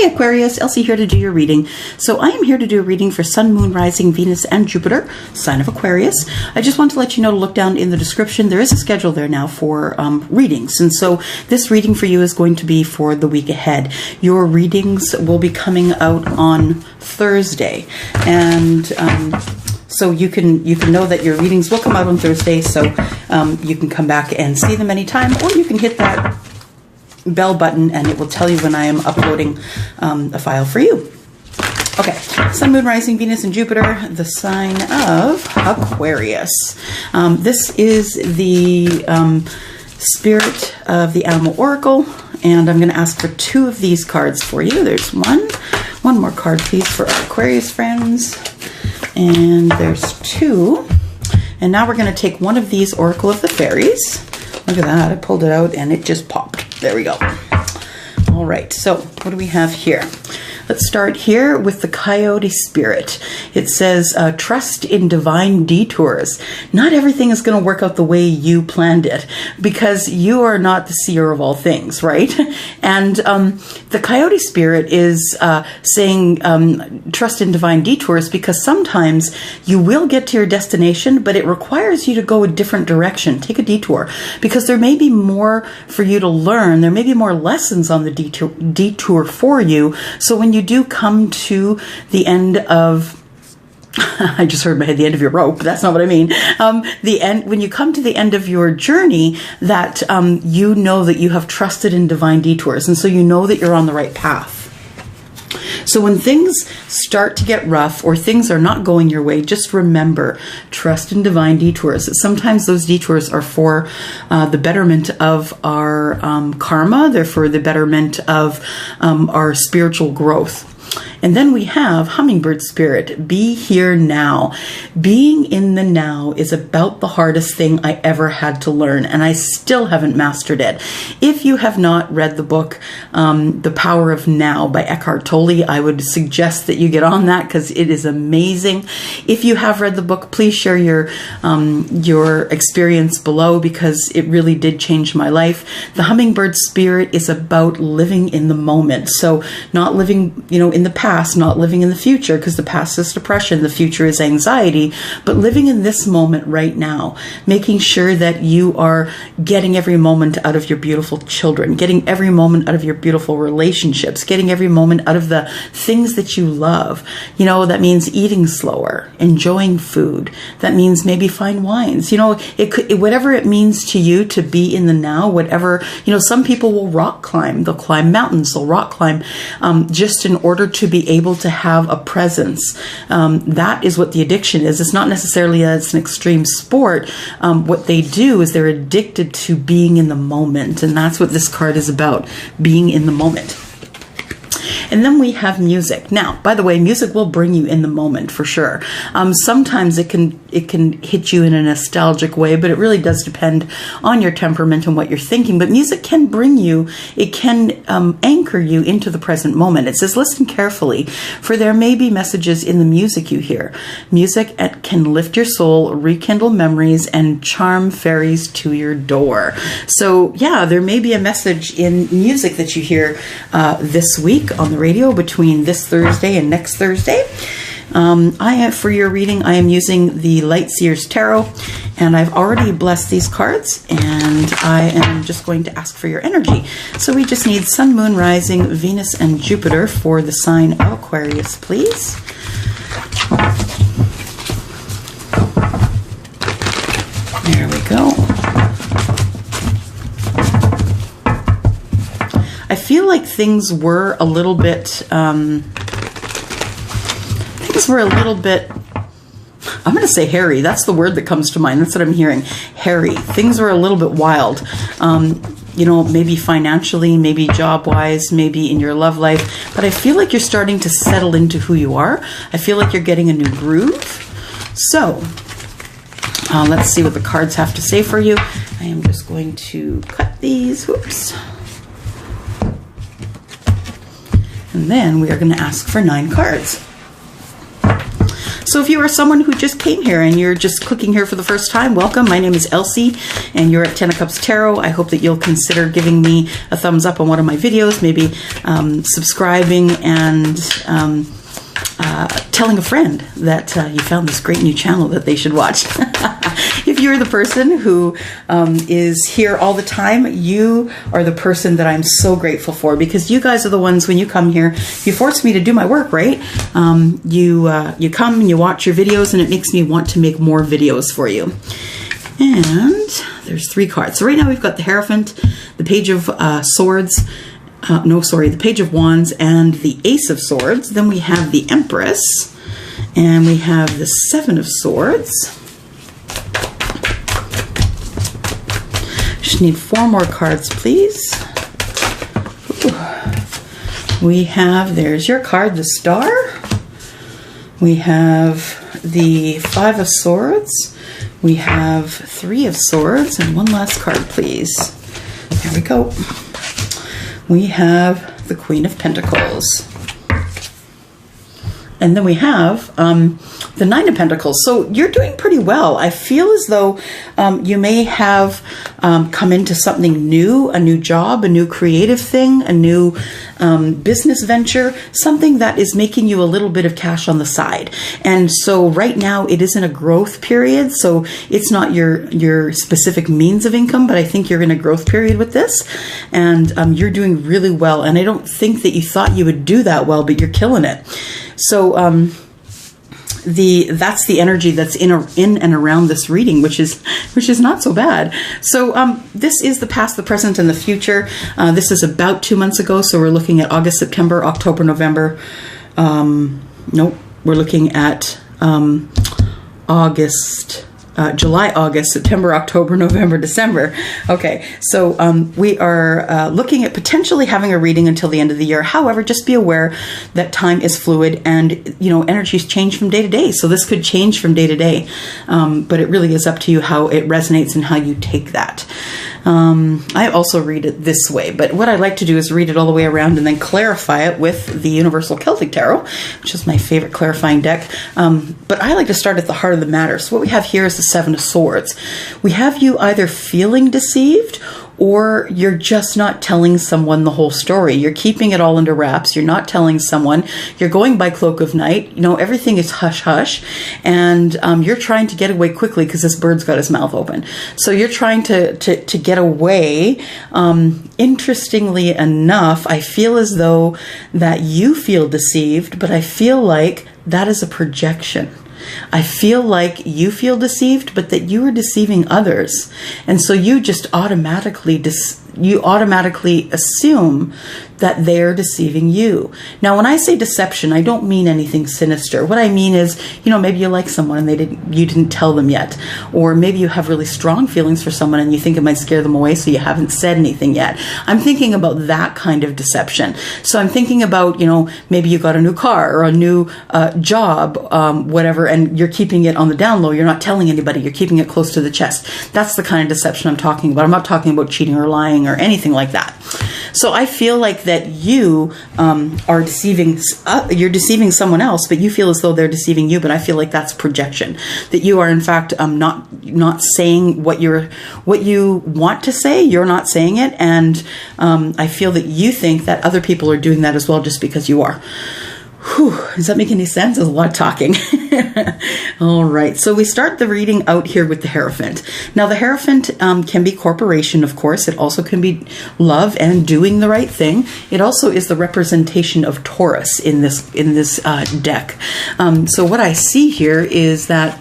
Hey Aquarius, Elsie here to do your reading. So I am here to do a reading for Sun, Moon, Rising, Venus, and Jupiter, sign of Aquarius. I just want to let you know to look down in the description. There is a schedule there now for readings. And so this reading for you is going to be for the week ahead. Your readings will be coming out on Thursday. And so you can know that your readings will come out on Thursday. So you can come back and see them anytime, or you can hit that bell button and it will tell you when I am uploading a file for you. Okay, Sun, Moon, Rising, Venus, and Jupiter, the sign of Aquarius. This is the spirit of the animal oracle, and I'm going to ask for 2 of these cards for you. There's one more card, please, for our Aquarius friends, and there's 2. And now we're going to take one of these Oracle of the Fairies. Look at that, I pulled it out and it just popped. There we go. All right, so what do we have here? Let's start here with the Coyote Spirit. It says, trust in divine detours. Not everything is going to work out the way you planned it, because you are not the seer of all things, right? And the Coyote Spirit is saying, trust in divine detours, because sometimes you will get to your destination, but it requires you to go a different direction. Take a detour, because there may be more for you to learn. There may be more lessons on the detour for you. So when you do come to the end of, I just heard my head, the end of your rope. That's not what I mean. The end, when you come to the end of your journey, that you know that you have trusted in divine detours, and so you know that you're on the right path. So when things start to get rough or things are not going your way, just remember, trust in divine detours. Sometimes those detours are for the betterment of our karma. They're for the betterment of our spiritual growth. And then we have Hummingbird Spirit, be here now. Being in the now is about the hardest thing I ever had to learn, and I still haven't mastered it. If you have not read the book, The Power of Now by Eckhart Tolle, I would suggest that you get on that, because it is amazing. If you have read the book, please share your experience below, because it really did change my life. The Hummingbird Spirit is about living in the moment. So not living, in the past, not living in the future, because the past is depression, the future is anxiety, but living in this moment right now, making sure that you are getting every moment out of your beautiful children, getting every moment out of your beautiful relationships, getting every moment out of the things that you love. That means eating slower, enjoying food. That means maybe fine wines. Whatever it means to you to be in the now, whatever, some people will rock climb. They'll climb mountains, they'll rock climb, just in order to be able to have a presence. That is what the addiction is. It's not necessarily that it's an extreme sport. What they do is they're addicted to being in the moment, and that's what this card is about, being in the moment. And then we have music. Now, by the way, music will bring you in the moment for sure. Sometimes it can hit you in a nostalgic way, but it really does depend on your temperament and what you're thinking. But music can bring you, it can anchor you into the present moment. It says, listen carefully, for there may be messages in the music you hear. Music can lift your soul, rekindle memories, and charm fairies to your door. So yeah, there may be a message in music that you hear this week on the radio between this Thursday and next Thursday. For your reading, I am using the Light Seers Tarot, and I've already blessed these cards, and I am just going to ask for your energy. So we just need Sun, Moon, Rising, Venus, and Jupiter for the sign of Aquarius, please. There we go. I feel like things were a little bit, I'm going to say hairy. That's the word that comes to mind. That's what I'm hearing. Hairy. Things were a little bit wild. Maybe financially, maybe job-wise, maybe in your love life. But I feel like you're starting to settle into who you are. I feel like you're getting a new groove. So, let's see what the cards have to say for you. I am just going to cut these. Whoops. And then we are going to ask for 9 cards. So if you are someone who just came here and you're just clicking here for the first time, welcome. My name is Elsie and you're at 10 of Cups Tarot. I hope that you'll consider giving me a thumbs up on one of my videos, maybe subscribing and telling a friend that you found this great new channel that they should watch. If you're the person who is here all the time, you are the person that I'm so grateful for, because you guys are the ones, when you come here, you force me to do my work, right? You come and you watch your videos, and it makes me want to make more videos for you. And there's 3 cards. So right now we've got the Hierophant, the Page of Swords, the Page of Wands, and the Ace of Swords. Then we have the Empress, and we have the 7 of Swords. Just need 4 more cards, please. Ooh. We have, there's your card, the Star. We have the 5 of Swords. We have 3 of Swords, and 1 last card, please. There we go. We have the Queen of Pentacles. And then we have the 9 of Pentacles. So you're doing pretty well. I feel as though you may have come into something new, a new job, a new creative thing, a new business venture, something that is making you a little bit of cash on the side. And so right now it is in a growth period. So it's not your specific means of income, but I think you're in a growth period with this. And you're doing really well. And I don't think that you thought you would do that well, but you're killing it. So that's the energy that's in and around this reading, which is not so bad. So this is the past, the present, and the future. This is about 2 months ago, so we're looking at August, September, October, November. Nope, we're looking at July, August, September, October, November, December. Okay, so we are looking at potentially having a reading until the end of the year. However, just be aware that time is fluid and, energies change from day to day. So this could change from day to day, but it really is up to you how it resonates and how you take that. I also read it this way, but what I like to do is read it all the way around and then clarify it with the Universal Celtic Tarot, which is my favorite clarifying deck. But I like to start at the heart of the matter. So what we have here is the 7 of Swords. We have you either feeling deceived, or you're just not telling someone the whole story. You're keeping it all under wraps. You're not telling someone. You're going by cloak of night. Everything is hush hush, and you're trying to get away quickly because this bird's got his mouth open. So you're trying to get away. Interestingly enough, I feel as though that you feel deceived, but I feel like that is a projection. I feel like you feel deceived, but that you are deceiving others. And so you just automatically assume that they're deceiving you. Now, when I say deception, I don't mean anything sinister. What I mean is, maybe you like someone and you didn't tell them yet. Or maybe you have really strong feelings for someone and you think it might scare them away, so you haven't said anything yet. I'm thinking about that kind of deception. So I'm thinking about, maybe you got a new car or a new job, whatever, and you're keeping it on the down low. You're not telling anybody. You're keeping it close to the chest. That's the kind of deception I'm talking about. I'm not talking about cheating or lying or anything like that. So I feel like that you are deceiving, you're deceiving someone else, but you feel as though they're deceiving you. But I feel like that's projection, that you are in fact not saying what you want to say. You're not saying it, and I feel that you think that other people are doing that as well, just because you are. Whew, does that make any sense? There's a lot of talking. All right, so we start the reading out here with the Hierophant. Now, the Hierophant can be corporation, of course. It also can be love and doing the right thing. It also is the representation of Taurus in this deck. So what I see here is that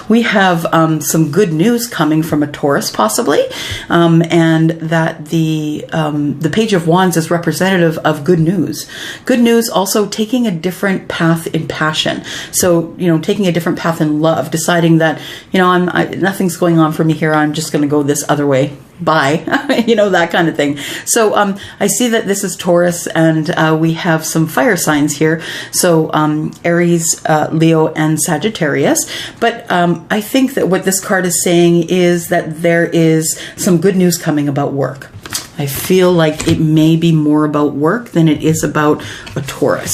we have some good news coming from a Taurus, possibly, and that the Page of Wands is representative of good news. Good news also taking a different path in passion. So, taking a different path in love, deciding that, nothing's going on for me here. I'm just going to go this other way. Bye. That kind of thing. So I see that this is Taurus, and we have some fire signs here. So Aries, Leo, and Sagittarius. But I think that what this card is saying is that there is some good news coming about work. I feel like it may be more about work than it is about a Taurus.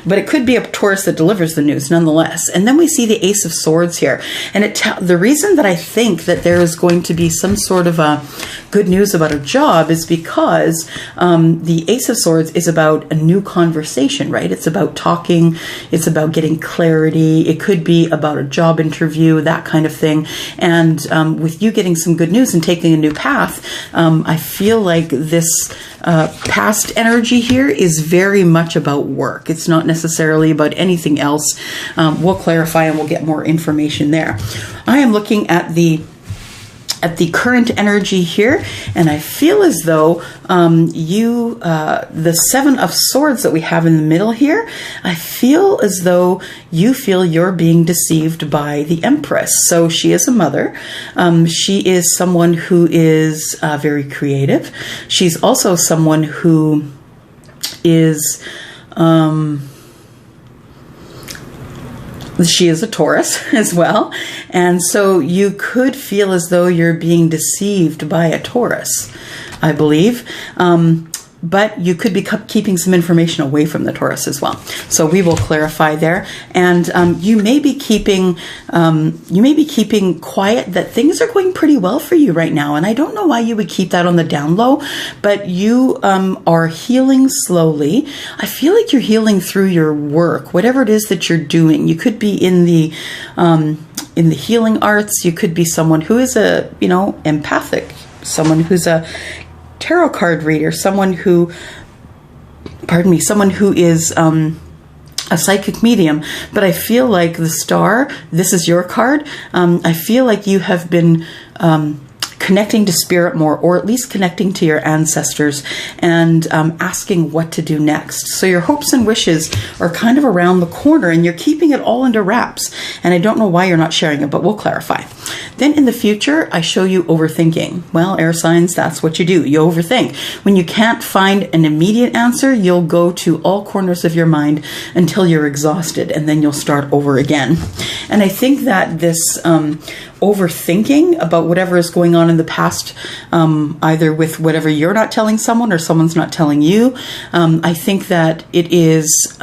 But it could be a Taurus that delivers the news nonetheless. And then we see the Ace of Swords here. And the reason that I think that there is going to be some sort of a good news about a job is because the Ace of Swords is about a new conversation, right? It's about talking. It's about getting clarity. It could be about a job interview, that kind of thing. And with you getting some good news and taking a new path, I feel like this past energy here is very much about work. It's not necessarily about anything else. We'll clarify and we'll get more information there. I am looking at the current energy here, and I feel as though the Seven of Swords that we have in the middle here, I feel as though you feel you're being deceived by the Empress. So she is a mother. She is someone who is very creative. She's also someone who is... she is a Taurus as well. And so you could feel as though you're being deceived by a Taurus, I believe. But you could be keeping some information away from the Taurus as well. So we will clarify there. And you may be keeping quiet that things are going pretty well for you right now. And I don't know why you would keep that on the down low, but you are healing slowly. I feel like you're healing through your work, whatever it is that you're doing. You could be in the healing arts. You could be someone who is empathic, someone who's a tarot card reader, someone who is a psychic medium. But I feel like the Star, this is your card. I feel like you have been connecting to spirit more, or at least connecting to your ancestors and asking what to do next. So your hopes and wishes are kind of around the corner, and you're keeping it all under wraps. And I don't know why you're not sharing it, but we'll clarify. Then in the future, I show you overthinking. Well, air signs, that's what you do. You overthink. When you can't find an immediate answer, you'll go to all corners of your mind until you're exhausted, and then you'll start over again. And I think that this overthinking about whatever is going on in the past, either with whatever you're not telling someone or someone's not telling you, I think that it is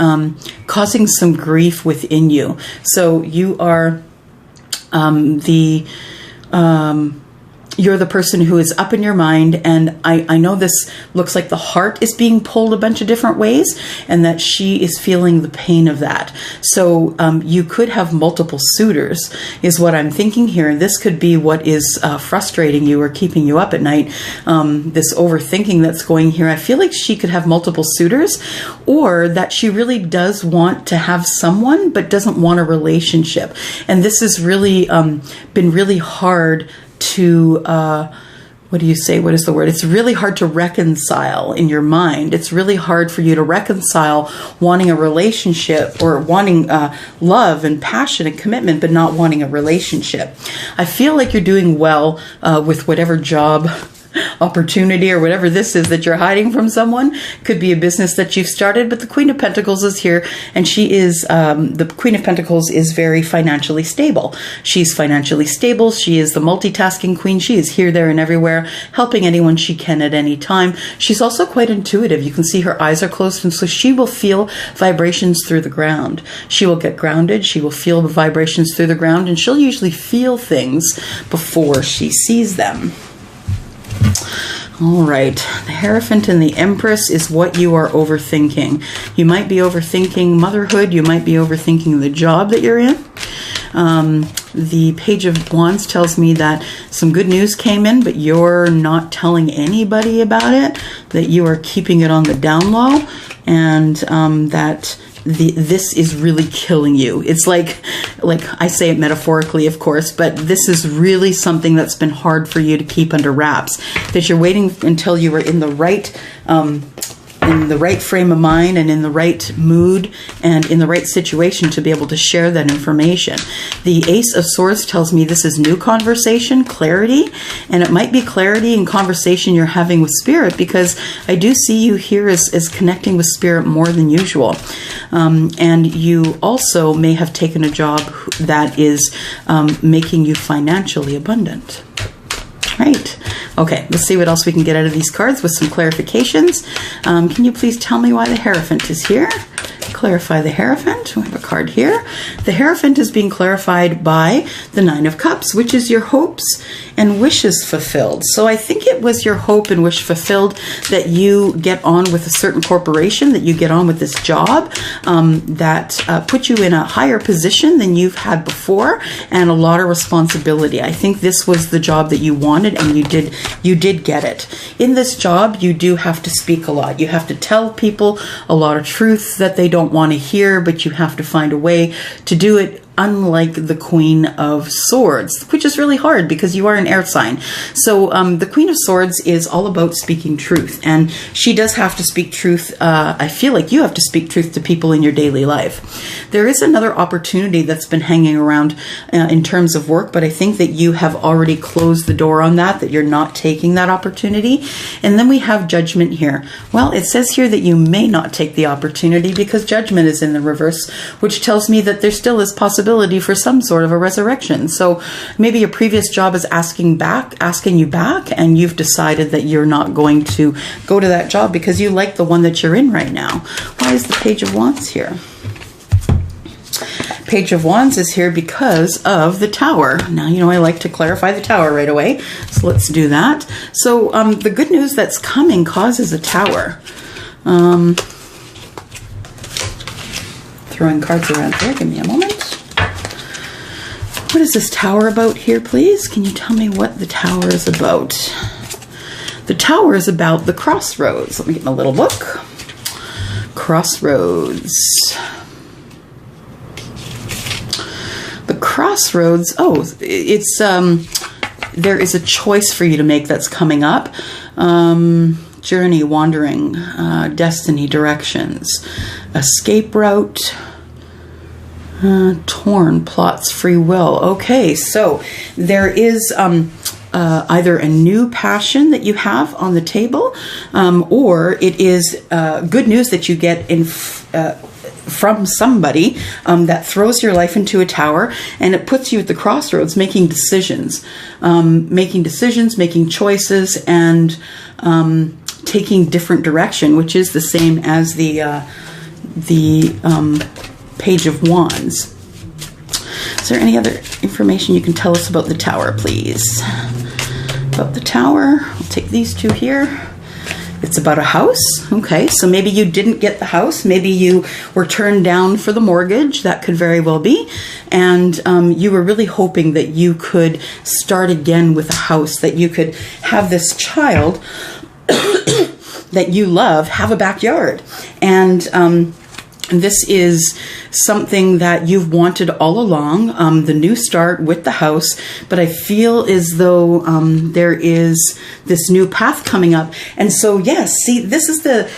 causing some grief within you. So you are you're the person who is up in your mind, and I know this looks like the heart is being pulled a bunch of different ways, and that she is feeling the pain of that. So you could have multiple suitors, is what I'm thinking here, and this could be what is frustrating you or keeping you up at night, this overthinking that's going here. I feel like she could have multiple suitors, or that she really does want to have someone but doesn't want a relationship. And this has really been really hard to, what do you say? What is the word? It's really hard to reconcile in your mind. It's really hard for you to reconcile wanting a relationship or wanting love and passion and commitment, but not wanting a relationship. I feel like you're doing well with whatever job opportunity or whatever this is that you're hiding from someone. Could be a business that you've started, but the Queen of Pentacles is here, and she is, the Queen of Pentacles is very financially stable. She's financially stable. She is the multitasking queen. She is here, there, and everywhere, helping anyone she can at any time. She's also quite intuitive. You can see her eyes are closed, and so she will feel vibrations through the ground. She will get grounded. She will feel the vibrations through the ground, and she'll usually feel things before she sees them. All right, the Hierophant and the Empress is what you are overthinking. You might be overthinking motherhood. You might be overthinking the job that you're in. The Page of Wands tells me that some good news came in, but you're not telling anybody about it, that you are keeping it on the down low, and that this is really killing you. It's like I say it metaphorically, of course, but this is really something that's been hard for you to keep under wraps, that you're waiting until you are in the right frame of mind and in the right mood and in the right situation to be able to share that information. The Ace of Swords tells me this is new conversation, clarity, and it might be clarity in conversation you're having with Spirit, because I do see you here as connecting with Spirit more than usual. And you also may have taken a job that is making you financially abundant. Right. Okay, let's see what else we can get out of these cards with some clarifications. Can you please tell me why the Hierophant is here? Clarify the Hierophant. We have a card here. The Hierophant is being clarified by the Nine of Cups, which is your hopes and wishes fulfilled. So I think it was your hope and wish fulfilled that you get on with a certain corporation, that you get on with this job that put you in a higher position than you've had before, and a lot of responsibility. I think this was the job that you wanted, and you did get it. In this job, you do have to speak a lot. You have to tell people a lot of truth that they don't want to hear, but you have to find a way to do it, unlike the Queen of Swords, which is really hard because you are an air sign. So the Queen of Swords is all about speaking truth, and she does have to speak truth. I feel like you have to speak truth to people in your daily life. There is another opportunity that's been hanging around in terms of work, but I think that you have already closed the door on that you're not taking that opportunity. And then we have Judgment here. Well, it says here that you may not take the opportunity because Judgment is in the reverse, which tells me that there still is possibility for some sort of a resurrection. So maybe your previous job is asking you back, and you've decided that you're not going to go to that job because you like the one that you're in right now. Why is the Page of Wands here? Page of Wands is here because of the Tower. Now, you know, I like to clarify the Tower right away, so let's do that. So the good news that's coming causes a Tower. Throwing cards around here, give me a moment. What is this Tower about here, please? Can you tell me what the Tower is about? The Tower is about the crossroads. Let me get my little book. Crossroads. The crossroads, it's, there is a choice for you to make that's coming up. Journey, wandering, destiny, directions, escape route, torn, plots, free will. Okay, so there is either a new passion that you have on the table, or it is good news that you get in from somebody that throws your life into a tower, and it puts you at the crossroads making decisions, making choices, and taking different direction, which is the same as the Page of Wands. Is there any other information you can tell us about the Tower, please? About the Tower, I'll take these two here. It's about a house. Okay, so maybe you didn't get the house. Maybe you were turned down for the mortgage. That could very well be. And you were really hoping that you could start again with a house, that you could have this child that you love have a backyard. And this is something that you've wanted all along, the new start with the house, but I feel as though there is this new path coming up. And so, yes, see, this is the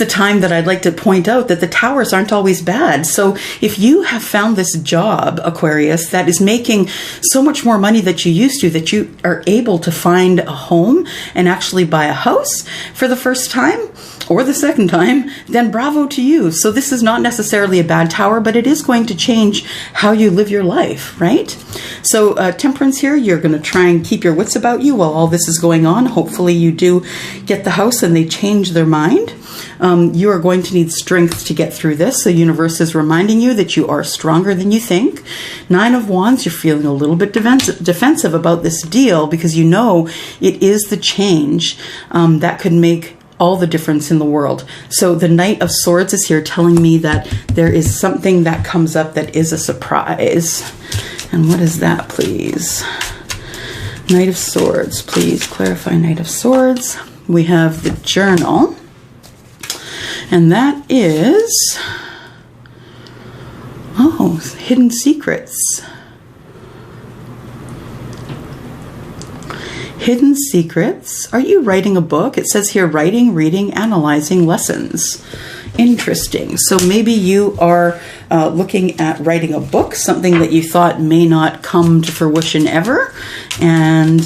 time that I'd like to point out that the towers aren't always bad. So if you have found this job, Aquarius, that is making so much more money than you used to, that you are able to find a home and actually buy a house for the first time or the second time, then bravo to you. So this is not necessarily a bad tower, but it is going to change how you live your life, right? So Temperance here, you're going to try and keep your wits about you while all this is going on. Hopefully you do get the house and they change their mind. You are going to need strength to get through this. The universe is reminding you that you are stronger than you think. Nine of Wands, you're feeling a little bit defensive about this deal because you know it is the change that could make all the difference in the world. So the Knight of Swords is here telling me that there is something that comes up that is a surprise. And what is that, please? Knight of Swords, please clarify Knight of Swords. We have the Journal. And that is, Hidden Secrets. Hidden Secrets. Are you writing a book? It says here, writing, reading, analyzing lessons. Interesting. So maybe you are looking at writing a book, something that you thought may not come to fruition ever. And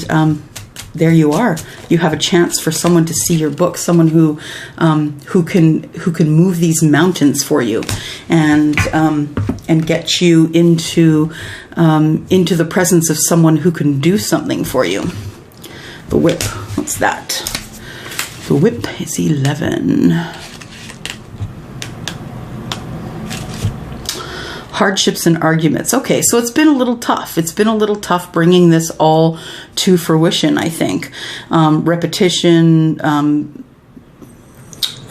there you are. You have a chance for someone to see your book, someone who can move these mountains for you, and get you into the presence of someone who can do something for you. The whip, what's that? The whip is 11. Hardships and arguments. Okay, so it's been a little tough. It's been a little tough bringing this all to fruition, I think. Repetition,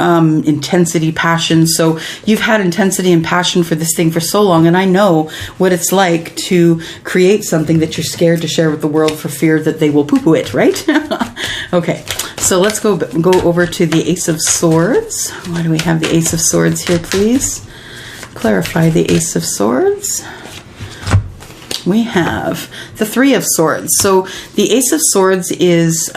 intensity, passion. So you've had intensity and passion for this thing for so long, and I know what it's like to create something that you're scared to share with the world for fear that they will poo-poo it, right? Okay, so let's go over to the Ace of Swords. Why do we have the Ace of Swords here, please? Clarify the Ace of Swords. We have the Three of Swords. So the Ace of Swords is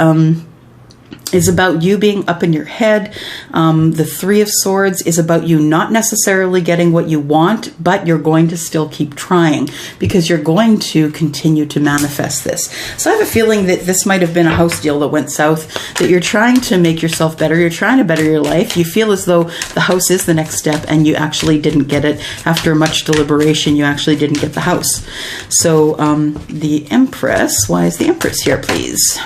about you being up in your head. The Three of Swords is about you not necessarily getting what you want, but you're going to still keep trying because you're going to continue to manifest this. So I have a feeling that this might have been a house deal that went south, that you're trying to make yourself better. You're trying to better your life. You feel as though the house is the next step and you actually didn't get it. After much deliberation, you actually didn't get the house. So the Empress, why is the Empress here, please?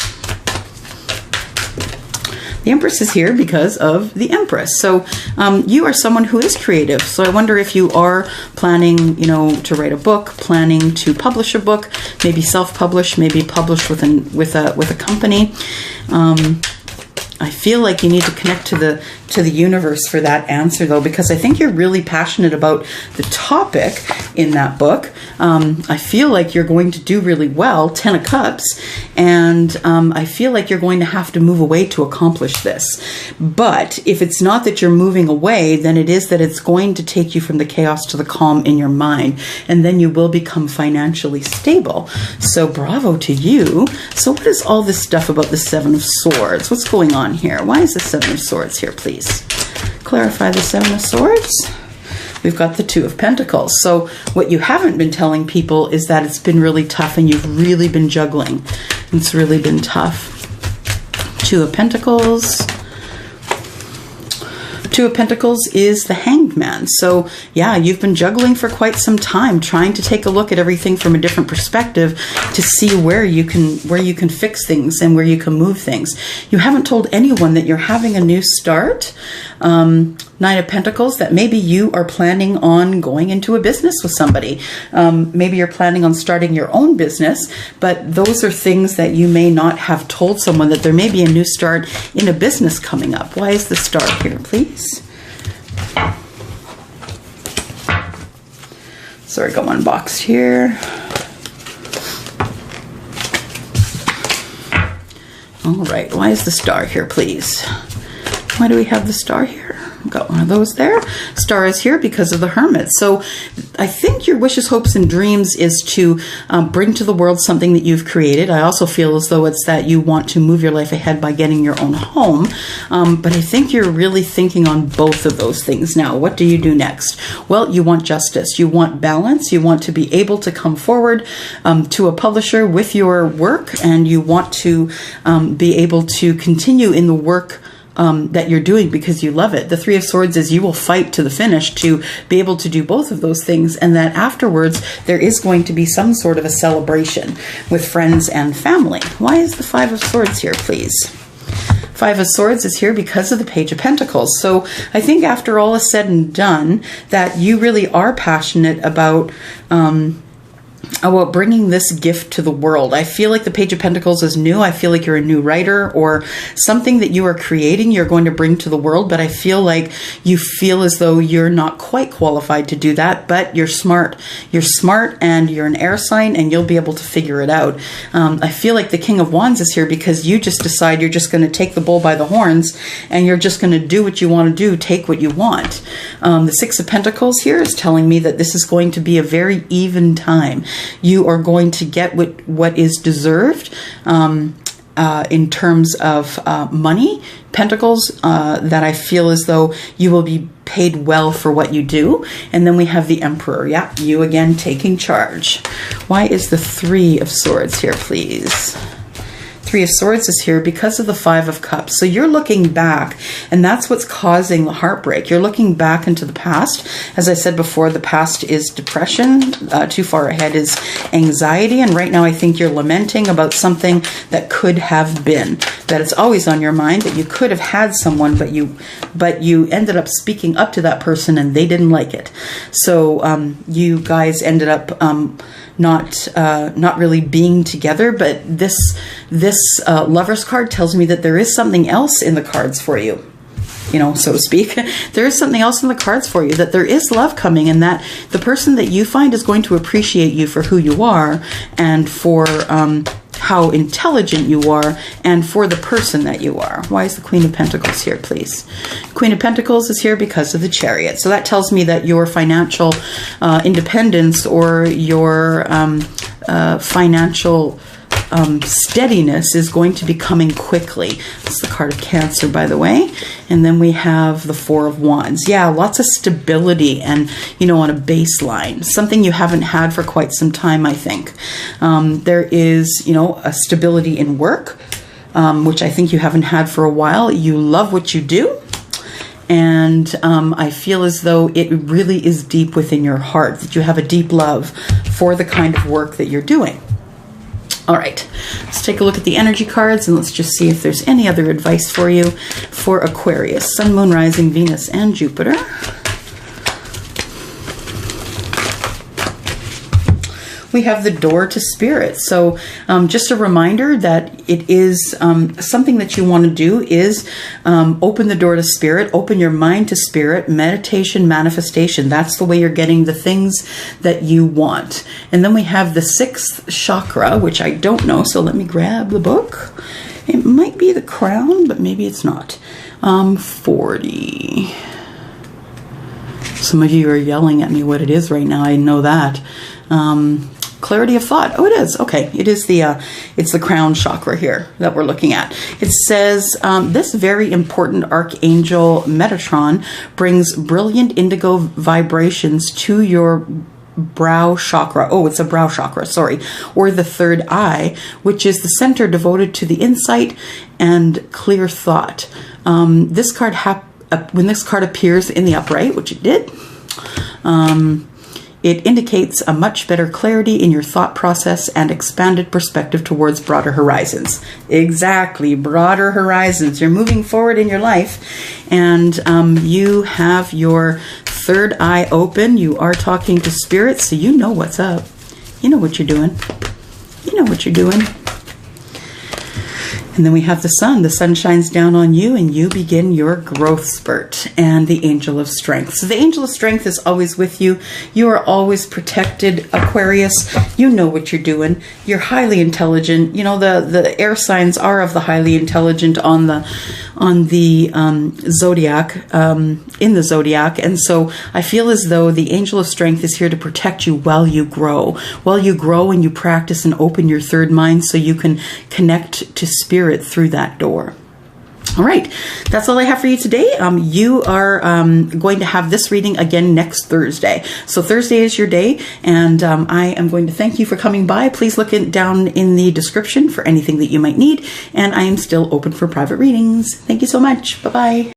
The Empress is here because of the Empress. So you are someone who is creative. So I wonder if you are planning, to write a book, planning to publish a book, maybe self-publish, maybe publish with a company. I feel like you need to connect to the universe for that answer, though, because I think you're really passionate about the topic in that book. I feel like you're going to do really well, 10 of Cups, and I feel like you're going to have to move away to accomplish this. But if it's not that you're moving away, then it is that it's going to take you from the chaos to the calm in your mind, and then you will become financially stable. So bravo to you. So what is all this stuff about the Seven of Swords? What's going on here? Why is the Seven of Swords here, please? Clarify the Seven of Swords. We've got the Two of Pentacles. So what you haven't been telling people is that it's been really tough and you've really been juggling. It's really been tough. Two of Pentacles. Two of Pentacles is the Hanged Man. So yeah, you've been juggling for quite some time, trying to take a look at everything from a different perspective to see where you can fix things and where you can move things. You haven't told anyone that you're having a new start. Nine of Pentacles, that maybe you are planning on going into a business with somebody. Maybe you're planning on starting your own business, but those are things that you may not have told someone, that there may be a new start in a business coming up. Why is the Star here, please? Sorry, got one boxed here. All right, why is the Star here, please? Why do we have the Star here? Got one of those there. Star is here because of the Hermit. So I think your wishes, hopes, and dreams is to bring to the world something that you've created. I also feel as though it's that you want to move your life ahead by getting your own home. But I think you're really thinking on both of those things now. What do you do next? Well, you want justice. You want balance. You want to be able to come forward to a publisher with your work, and you want to be able to continue in the work that you're doing because you love it. The Three of Swords is you will fight to the finish to be able to do both of those things, and that afterwards there is going to be some sort of a celebration with friends and family. Why is the Five of Swords here, please? Five of Swords is here because of the Page of Pentacles. So I think after all is said and done, that you really are passionate about bringing this gift to the world. I feel like the Page of Pentacles is new. I feel like you're a new writer, or something that you are creating you're going to bring to the world, but I feel like you feel as though you're not quite qualified to do that, but you're smart. You're smart and you're an air sign and you'll be able to figure it out. I feel like the King of Wands is here because you just decide you're just going to take the bull by the horns and you're just going to do what you want to do, take what you want. The Six of Pentacles here is telling me that this is going to be a very even time. You are going to get what is deserved in terms of money. Pentacles, that I feel as though you will be paid well for what you do. And then we have the Emperor. Yeah, you again taking charge. Why is the Three of Swords here, please? Three of Swords is here because of the Five of Cups. So you're looking back, and that's what's causing the heartbreak. You're looking back into the past. As I said before, the past is depression. Too far ahead is anxiety. And right now I think you're lamenting about something that could have been. That it's always on your mind, that you could have had someone, but you ended up speaking up to that person and they didn't like it. So you guys ended up not really being together. But this Lover's card tells me that there is something else in the cards for you, you know, so to speak. There is something else in the cards for you, that there is love coming, and that the person that you find is going to appreciate you for who you are, and for how intelligent you are, and for the person that you are. Why is the Queen of Pentacles here, please? Queen of Pentacles is here because of the Chariot. So that tells me that your financial independence, or your financial steadiness is going to be coming quickly. That's the card of Cancer, by the way. And then we have the Four of Wands. Yeah, lots of stability, and, you know, on a baseline. Something you haven't had for quite some time, I think. There is, you know, a stability in work, which I think you haven't had for a while. You love what you do. And I feel as though it really is deep within your heart, that you have a deep love for the kind of work that you're doing. All right, let's take a look at the energy cards, and let's just see if there's any other advice for you for Aquarius, Sun, Moon, Rising, Venus, and Jupiter. We have the door to spirit. So just a reminder that it is something that you want to do is open the door to spirit, open your mind to spirit, meditation, manifestation. That's the way you're getting the things that you want. And then we have the sixth chakra, which I don't know. So let me grab the book. It might be the crown, but maybe it's not. 40. Some of you are yelling at me what it is right now. I know that. Clarity of thought. Oh, it is. Okay. It is it's the crown chakra here that we're looking at. It says, this very important archangel Metatron brings brilliant indigo vibrations to your brow chakra. Oh, it's a brow chakra, sorry. Or the third eye, which is the center devoted to the insight and clear thought. This card, when this card appears in the upright, which it did, it indicates a much better clarity in your thought process and expanded perspective towards broader horizons. Exactly, broader horizons. You're moving forward in your life, and you have your third eye open. You are talking to spirit, so you know what's up. You know what you're doing. You know what you're doing. And then we have the sun. The sun shines down on you, and you begin your growth spurt. And the angel of strength. So the angel of strength is always with you. You are always protected, Aquarius. You know what you're doing. You're highly intelligent. You know, the air signs are of the highly intelligent on the zodiac, in the zodiac. And so I feel as though the angel of strength is here to protect you while you grow. While you grow and you practice and open your third mind, so you can connect to spirit through that door. All right, that's all I have for you today. You are going to have this reading again next Thursday. So Thursday is your day, and I am going to thank you for coming by. Please look down in the description for anything that you might need, and I am still open for private readings. Thank you so much. Bye-bye.